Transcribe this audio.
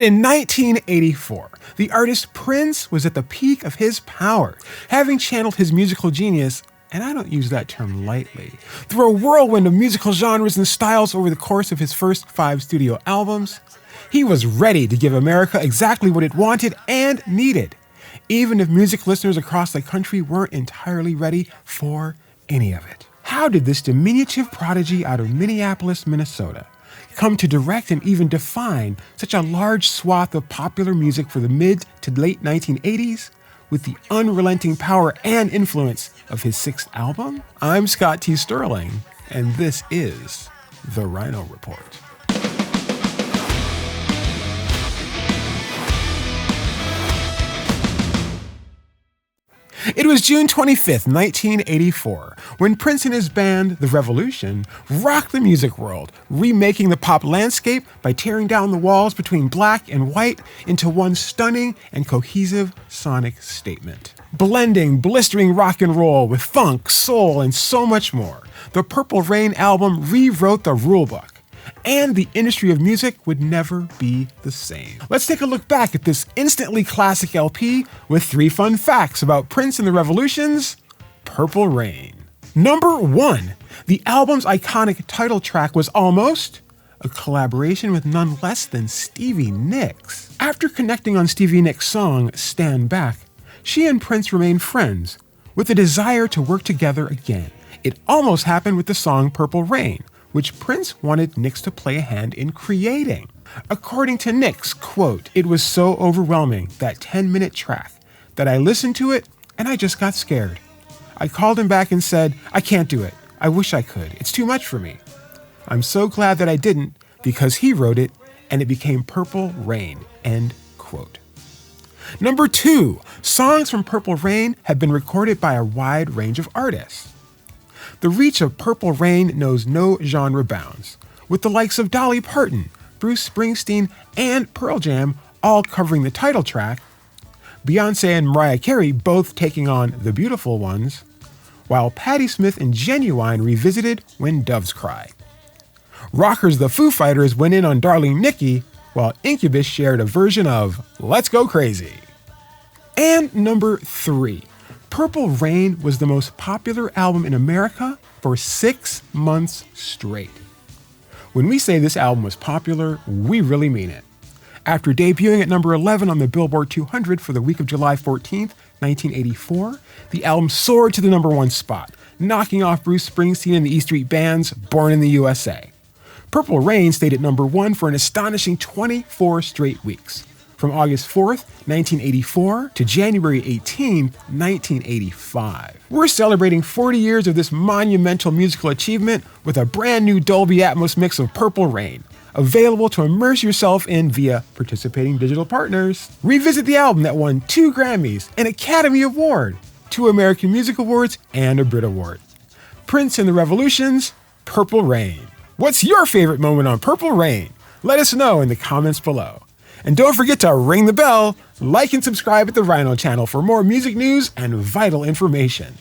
In 1984, the artist Prince was at the peak of his power, having channeled his musical genius, and I don't use that term lightly, through a whirlwind of musical genres and styles over the course of his first 5 studio albums. He was ready to give America exactly what it wanted and needed, even if music listeners across the country weren't entirely ready for any of it. How did this diminutive prodigy out of Minneapolis, Minnesota, come to direct and even define such a large swath of popular music for the mid to late 1980s with the unrelenting power and influence of his 6th album? I'm Scott T. Sterling, and this is the RHINO Report. It was June 25th, 1984, when Prince and his band, The Revolution, rocked the music world, remaking the pop landscape by tearing down the walls between black and white into one stunning and cohesive sonic statement. Blending blistering rock and roll with funk, soul, and so much more, the Purple Rain album rewrote the rulebook, and the industry of music would never be the same. Let's take a look back at this instantly classic LP with 3 fun facts about Prince and the Revolution's Purple Rain. Number 1, the album's iconic title track was almost a collaboration with none less than Stevie Nicks. After connecting on Stevie Nicks' song Stand Back, she and Prince remained friends with a desire to work together again. It almost happened with the song Purple Rain, which Prince wanted Nicks to play a hand in creating. According to Nicks, quote, "It was so overwhelming, that 10-minute track, that I listened to it and I just got scared. I called him back and said, I can't do it. I wish I could. It's too much for me. I'm so glad that I didn't because he wrote it and it became Purple Rain," end quote. Number 2, songs from Purple Rain have been recorded by a wide range of artists. The reach of Purple Rain knows no genre bounds, with the likes of Dolly Parton, Bruce Springsteen, and Pearl Jam all covering the title track, Beyoncé and Mariah Carey both taking on The Beautiful Ones, while Patti Smith and Genuine revisited When Doves Cry. Rockers the Foo Fighters went in on Darling Nikki, while Incubus shared a version of Let's Go Crazy. And number 3. Purple Rain was the most popular album in America for 6 months straight. When we say this album was popular, we really mean it. After debuting at number 11 on the Billboard 200 for the week of July 14th, 1984, the album soared to the number 1 spot, knocking off Bruce Springsteen and the E Street Band's Born in the USA. Purple Rain stayed at number 1 for an astonishing 24 straight weeks, from August 4th, 1984 to January 18th, 1985. We're celebrating 40 years of this monumental musical achievement with a brand new Dolby Atmos mix of Purple Rain, available to immerse yourself in via participating digital partners. Revisit the album that won 2 Grammys, an Academy Award, 2 American Music Awards, and a Brit Award. Prince and the Revolution's Purple Rain. What's your favorite moment on Purple Rain? Let us know in the comments below. And don't forget to ring the bell, like and subscribe at the RHINO channel for more music news and vital information.